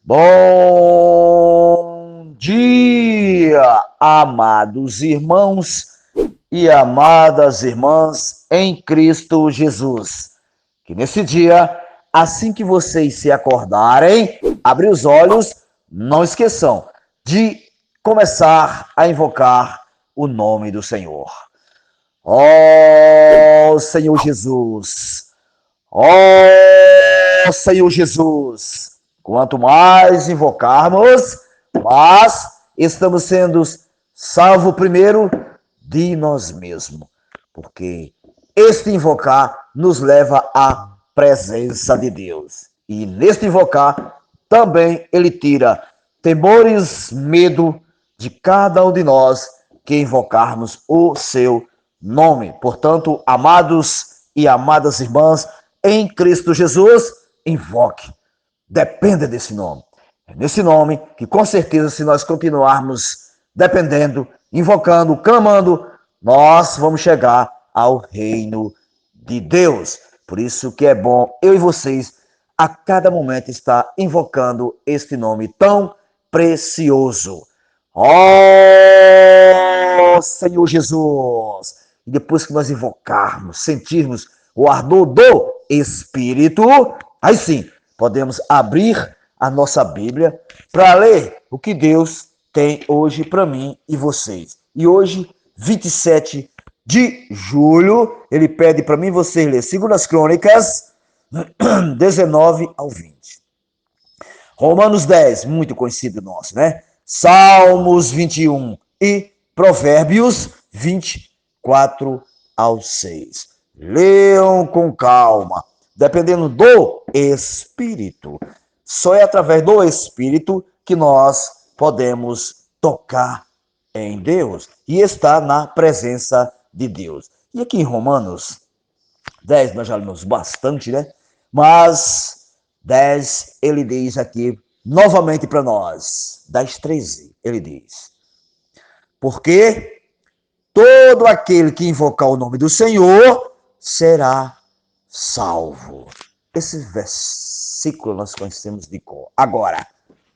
Bom dia, amados irmãos e amadas irmãs em Cristo Jesus. Que nesse dia, assim que vocês se acordarem, abrir os olhos, não esqueçam de começar a invocar o nome do Senhor. Ó Senhor Jesus, ó Senhor Jesus, quanto mais invocarmos, mas estamos sendo salvos primeiro de nós mesmos, porque este invocar nos leva à presença de Deus. E neste invocar também ele tira temores, medo de cada um de nós que invocarmos o seu nome. Portanto, amados e amadas irmãs, em Cristo Jesus, invoque. Dependa desse nome. É nesse nome que, com certeza, se nós continuarmos dependendo, invocando, clamando, nós vamos chegar ao reino de Deus. Por isso que é bom eu e vocês, a cada momento, estar invocando este nome tão precioso. Ó Senhor Jesus! E depois que nós invocarmos, sentirmos o ardor do Espírito, aí sim, podemos abrir a nossa Bíblia para ler o que Deus tem hoje para mim e vocês. E hoje, 27 de julho, ele pede para mim e vocês ler 2 Crônicas 19 ao 20. Romanos 10, muito conhecido nosso, né? Salmos 21 e Provérbios 24 ao 6. Leiam com calma, dependendo do Espírito. Só é através do Espírito que nós podemos tocar em Deus e estar na presença de Deus. E aqui em Romanos 10, nós já lemos bastante, né? Mas 10, ele diz aqui novamente para nós, 10, 13, ele diz: porque todo aquele que invocar o nome do Senhor será salvo. Esse versículo nós conhecemos de cor. Agora,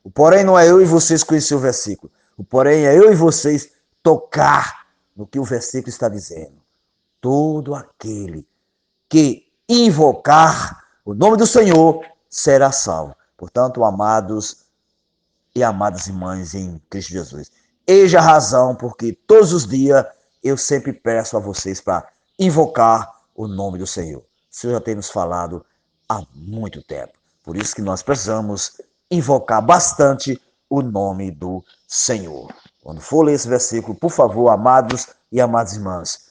o porém não é eu e vocês conhecer o versículo. O porém é eu e vocês tocar no que o versículo está dizendo. Todo aquele que invocar o nome do Senhor será salvo. Portanto, amados e amadas irmãs em Cristo Jesus, eis a razão porque todos os dias eu sempre peço a vocês para invocar o nome do Senhor. O Senhor já tem nos falado há muito tempo. Por isso que nós precisamos invocar bastante o nome do Senhor. Quando for ler esse versículo, por favor, amados e amadas irmãs,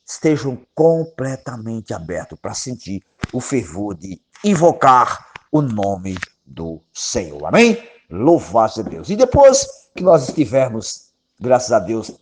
estejam completamente abertos para sentir o fervor de invocar o nome do Senhor. Amém? Louvado seja Deus. E depois que nós estivermos, graças a Deus,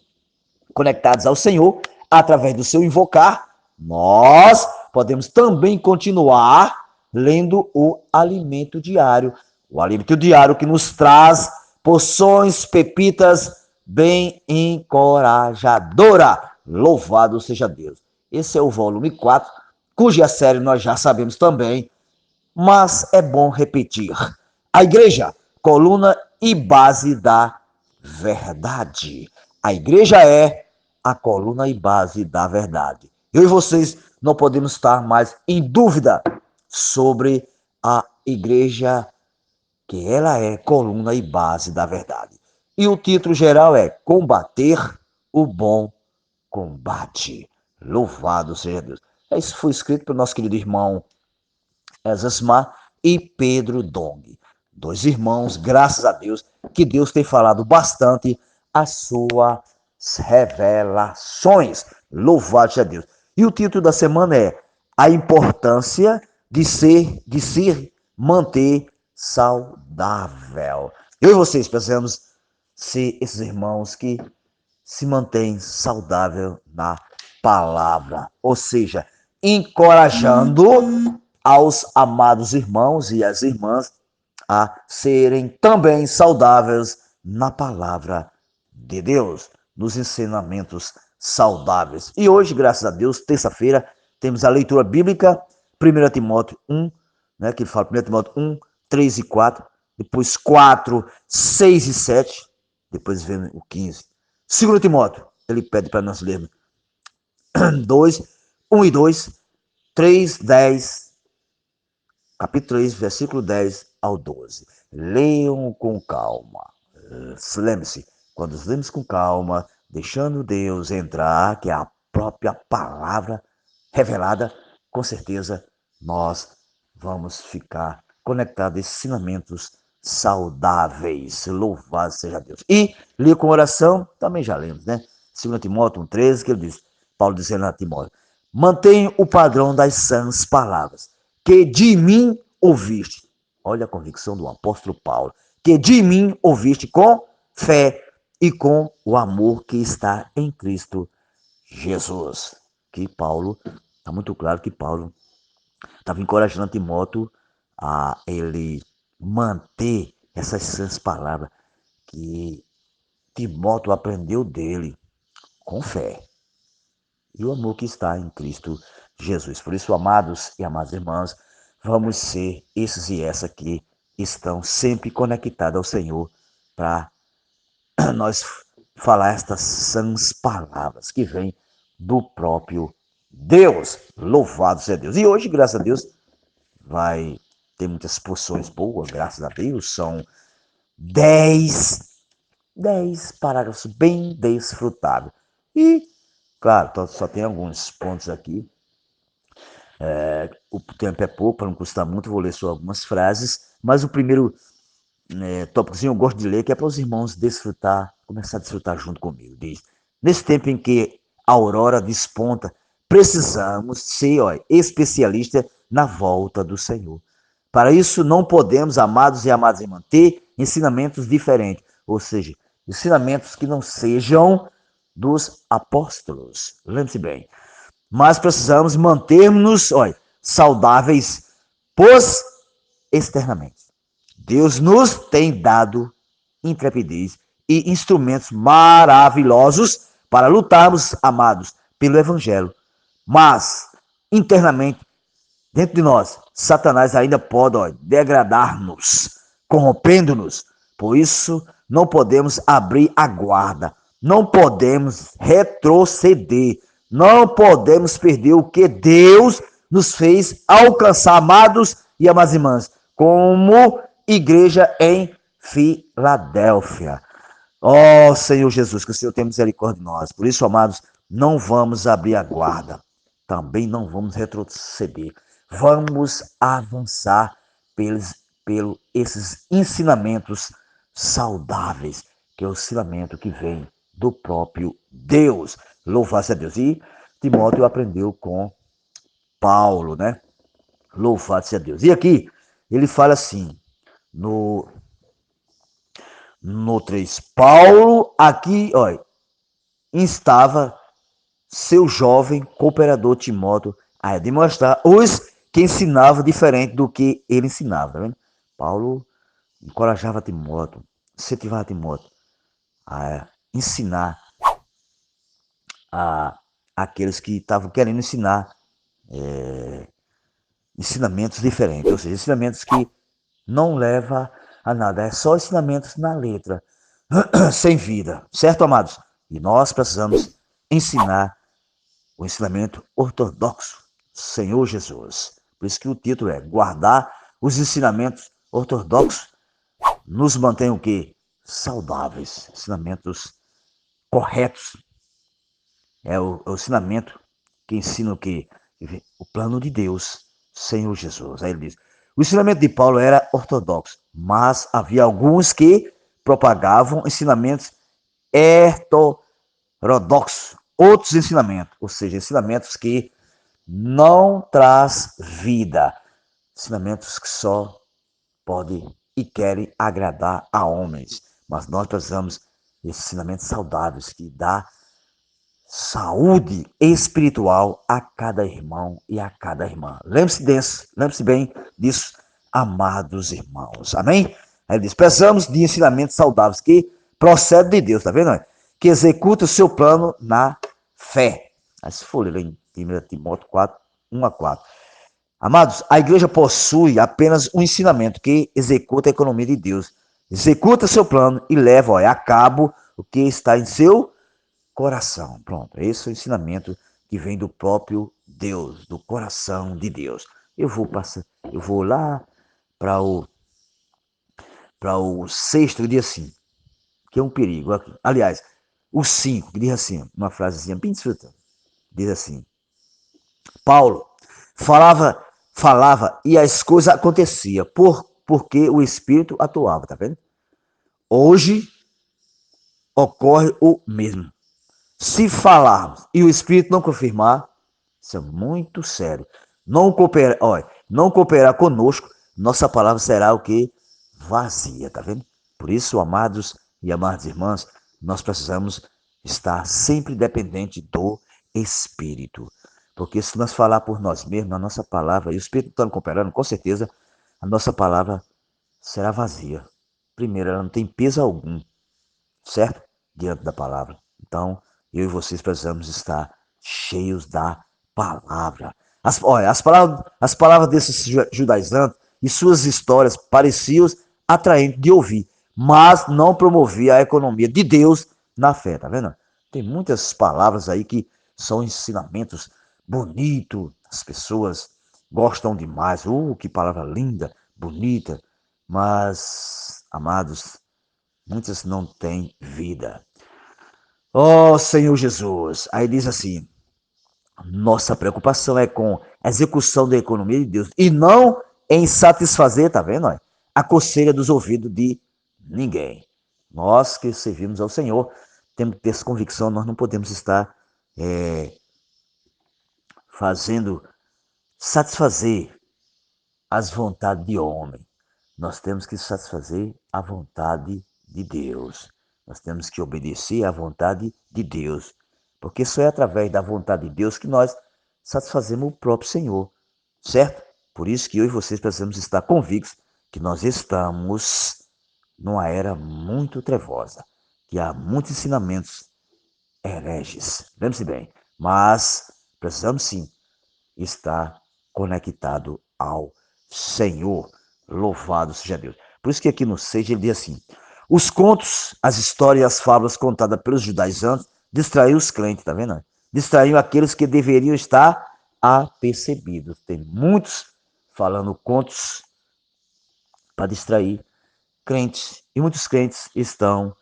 conectados ao Senhor, através do seu invocar, nós podemos também continuar lendo o alimento diário. O alimento diário que nos traz porções, pepitas bem encorajadora. Louvado seja Deus. Esse é o volume 4, cuja série nós já sabemos também, mas é bom repetir. A igreja, coluna e base da verdade. A igreja é a coluna e base da verdade. Eu e vocês não podemos estar mais em dúvida sobre a igreja, que ela é coluna e base da verdade. E o título geral é Combater o Bom Combate. Louvado seja Deus. Isso foi escrito pelo nosso querido irmão Ezesmar e Pedro Dong. Dois irmãos, graças a Deus, que Deus tem falado bastante as suas revelações. Louvado seja Deus. E o título da semana é A Importância de se manter saudável. Eu e vocês precisamos ser esses irmãos que se mantêm saudável na palavra, ou seja, encorajando aos amados irmãos e as irmãs a serem também saudáveis na palavra de Deus, nos ensinamentos saudáveis. E hoje, graças a Deus, terça-feira, temos a leitura bíblica, 1 Timóteo 1, né, que fala 1 Timóteo 1, 3 e 4, depois 4, 6 e 7, depois vem o 15. 2 Timóteo, ele pede para nós lermos 2, 1 e 2, 3, 10, capítulo 3, versículo 10 ao 12. Leiam com calma. Lembre-se, quando lemos com calma, deixando Deus entrar, que é a própria palavra revelada, com certeza nós vamos ficar conectados a ensinamentos saudáveis. Louvado seja Deus. E li com oração, também já lemos, né? 2 Timóteo 1,13, que ele diz, Paulo dizendo a Timóteo, mantenha o padrão das sãs palavras, que de mim ouviste. Olha a convicção do apóstolo Paulo, que de mim ouviste com fé e com o amor que está em Cristo Jesus. Que Paulo, está muito claro que Paulo estava encorajando Timóteo a ele manter essas sãs palavras que Timóteo aprendeu dele com fé e o amor que está em Cristo Jesus. Por isso, amados e amadas irmãs, vamos ser esses e essa que estão sempre conectados ao Senhor para nós falar estas sãs palavras que vêm do próprio Deus. Louvado seja Deus. E hoje, graças a Deus, vai ter muitas porções boas, graças a Deus. São 10 parágrafos bem desfrutáveis. E, claro, só tem alguns pontos aqui. O tempo é pouco, para não custar muito, vou ler só algumas frases. Mas o primeiro tópicozinho eu gosto de ler, que é para os irmãos desfrutar, começar a desfrutar junto comigo. Diz, nesse tempo em que a aurora desponta, precisamos ser especialistas na volta do Senhor. Para isso, não podemos, amados e amadas irmãs, ter ensinamentos diferentes, ou seja, ensinamentos que não sejam dos apóstolos. Lembre-se bem. Mas precisamos manter-nos saudáveis, pois externamente Deus nos tem dado intrepidez e instrumentos maravilhosos para lutarmos, amados, pelo Evangelho. Mas, internamente, dentro de nós, Satanás ainda pode degradar-nos, corrompendo-nos. Por isso, não podemos abrir a guarda, não podemos retroceder, não podemos perder o que Deus nos fez alcançar, amados e amadas irmãs, como igreja em Filadélfia. Ó Senhor Jesus, que o Senhor tenha misericórdia de nós. Por isso, amados, não vamos abrir a guarda, também não vamos retroceder. Vamos avançar pelos esses ensinamentos saudáveis, que é o ensinamento que vem do próprio Deus. Louvado seja Deus. E Timóteo aprendeu com Paulo, né? Louvado seja Deus. E aqui, ele fala assim, no 3. Paulo aqui, instava seu jovem cooperador Timóteo a demonstrar os que ensinava diferente do que ele ensinava. Tá vendo? Paulo encorajava Timóteo, incentivava Timóteo a ensinar a aqueles que estavam querendo ensinar ensinamentos diferentes, ou seja, ensinamentos que não levam a nada, é só ensinamentos na letra, sem vida, certo, amados? E nós precisamos ensinar o ensinamento ortodoxo, Senhor Jesus. Por isso que o título é guardar os ensinamentos ortodoxos, nos mantém o quê? Saudáveis, ensinamentos corretos. É o ensinamento que ensina o quê? O plano de Deus, Senhor Jesus. Aí ele diz, o ensinamento de Paulo era ortodoxo, mas havia alguns que propagavam ensinamentos heterodoxos, outros ensinamentos, ou seja, ensinamentos que não traz vida, ensinamentos que só podem e querem agradar a homens. Mas nós precisamos de ensinamentos saudáveis que dá saúde espiritual a cada irmão e a cada irmã. Lembre-se bem disso, amados irmãos. Amém? Aí ele diz, precisamos de ensinamentos saudáveis que procedem de Deus, tá vendo? Que executa o seu plano na fé. Aí se for ler em 1 Timóteo 4, 1 a 4. Amados, a igreja possui apenas um ensinamento que executa a economia de Deus. Executa seu plano e leva a cabo o que está em seu coração. Pronto, esse é o ensinamento que vem do próprio Deus, do coração de Deus. Eu vou lá para o sexto, que diz assim, que é um perigo. Aliás, o 5, que diz assim, uma frasezinha bem disfrutando. Diz assim, Paulo falava e as coisas aconteciam porque o Espírito atuava, tá vendo? Hoje ocorre o mesmo. Se falarmos e o Espírito não confirmar, isso é muito sério. Não cooperar conosco, nossa palavra será o que? Vazia, tá vendo? Por isso, amados e amadas irmãs, nós precisamos estar sempre dependente do Espírito. Porque se nós falar por nós mesmos, a nossa palavra, e o Espírito estando cooperando, com certeza, a nossa palavra será vazia. Primeiro, ela não tem peso algum, certo? Diante da palavra. Então, eu e vocês precisamos estar cheios da palavra. As palavras desses judaizantes e suas histórias pareciam atraentes de ouvir, mas não promovia a economia de Deus na fé, tá vendo? Tem muitas palavras aí que são ensinamentos bonitos, as pessoas gostam demais. Que palavra linda, bonita, mas, amados, muitas não têm vida. Oh, Senhor Jesus. Aí diz assim: nossa preocupação é com a execução da economia de Deus e não em satisfazer, tá vendo? A coceira dos ouvidos de ninguém. Nós que servimos ao Senhor temos que ter essa convicção, nós não podemos estar fazendo satisfazer as vontades de homem. Nós temos que satisfazer a vontade de Deus. Nós temos que obedecer à vontade de Deus. Porque só é através da vontade de Deus que nós satisfazemos o próprio Senhor. Certo? Por isso que eu e vocês precisamos estar convictos que nós estamos numa era muito trevosa. Que há muitos ensinamentos hereges. Lembre-se bem. Mas precisamos sim estar conectado ao Senhor. Louvado seja Deus. Por isso que aqui no 6 ele diz assim: os contos, as histórias e as fábulas contadas pelos judaizantes distraíam os crentes, tá vendo? Distraíam aqueles que deveriam estar apercebidos. Tem muitos falando contos para distrair crentes. E muitos crentes estão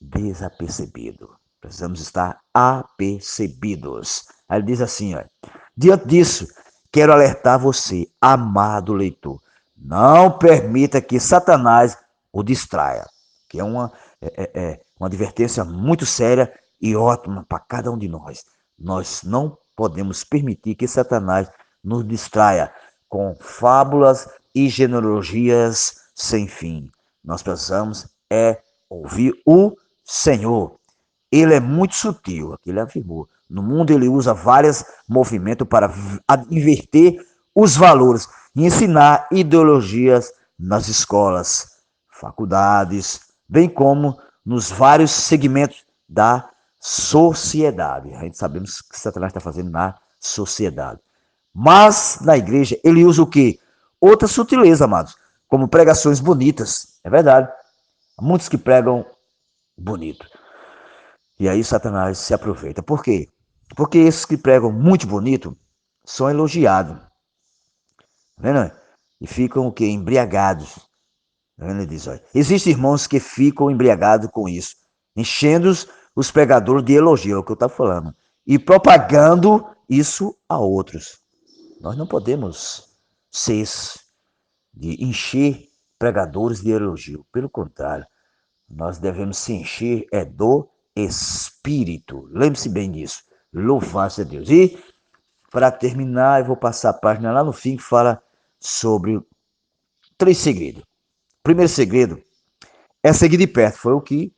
desapercebidos. Precisamos estar apercebidos. Aí ele diz assim, ó, diante disso, quero alertar você, amado leitor, não permita que Satanás o distraia, que é uma advertência muito séria e ótima para cada um de nós. Nós não podemos permitir que Satanás nos distraia com fábulas e genealogias sem fim. Nós precisamos ouvir o Senhor. Ele é muito sutil, aqui ele afirmou. No mundo ele usa vários movimentos para inverter os valores e ensinar ideologias nas escolas, faculdades, bem como nos vários segmentos da sociedade. A gente sabemos o que Satanás está fazendo na sociedade. Mas na igreja ele usa o quê? Outra sutileza, amados, como pregações bonitas. É verdade. Há muitos que pregam bonito. E aí Satanás se aproveita. Por quê? Porque esses que pregam muito bonito são elogiados. Tá vendo? E ficam o quê? Embriagados. Tá vendo? Ele diz, olha, existem irmãos que ficam embriagados com isso, enchendo os pregadores de elogio, é o que eu estava falando, e propagando isso a outros. Nós não podemos ser esse, de encher pregadores de elogio. Pelo contrário, nós devemos se encher do Espírito. Lembre-se bem disso. Louvado seja Deus. E, para terminar, eu vou passar a página lá no fim que fala sobre 3 segredos. O primeiro segredo é seguir de perto. Foi o que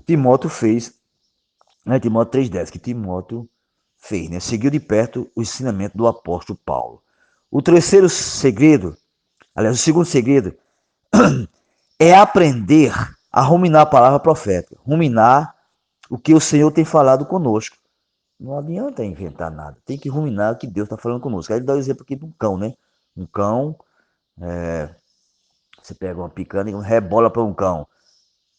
Timóteo fez, né? Timóteo 3,10, que Timóteo fez, né? Seguiu de perto o ensinamento do apóstolo Paulo. O terceiro segredo, aliás, o segundo segredo, é aprender a ruminar a palavra profética. Ruminar o que o Senhor tem falado conosco. Não adianta inventar nada. Tem que ruminar o que Deus está falando conosco. Aí ele dá o exemplo aqui de um cão, né? Um cão, você pega uma picana e rebola para um cão.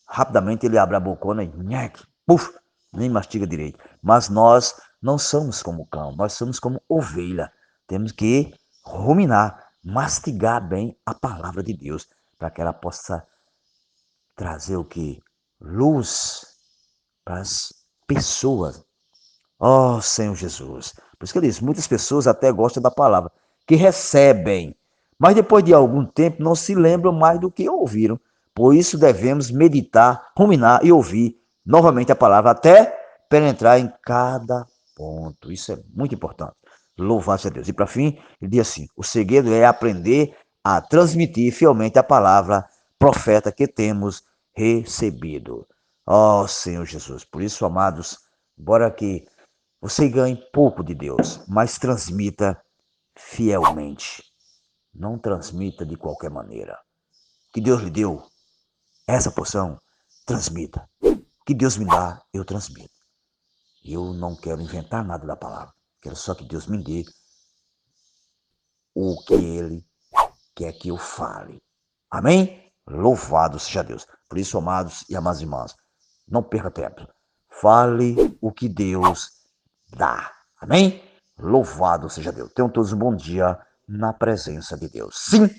Rapidamente ele abre a bocona e nhaque, puf, nem mastiga direito. Mas nós não somos como cão, nós somos como ovelha. Temos que ruminar, mastigar bem a palavra de Deus, para que ela possa trazer o que? Luz para as pessoas. Oh, Senhor Jesus. Por isso que eu disse, muitas pessoas até gostam da palavra, que recebem, mas depois de algum tempo não se lembram mais do que ouviram. Por isso devemos meditar, ruminar e ouvir novamente a palavra até penetrar em cada ponto. Isso é muito importante. Louvado a Deus. E para fim, ele diz assim: o segredo é aprender a transmitir fielmente a palavra profeta que temos recebido. Ó Senhor Jesus. Por isso, amados, bora que você ganhe pouco de Deus, mas transmita fielmente. Não transmita de qualquer maneira. Que Deus lhe deu essa porção, transmita. Que Deus me dá, eu transmito. Eu não quero inventar nada da palavra. Quero só que Deus me dê o que Ele quer que eu fale. Amém? Louvado seja Deus. Por isso, amados e amadas irmãs, não perca tempo. Fale o que Deus dá. Amém? Louvado seja Deus. Tenham todos um bom dia na presença de Deus. Sim.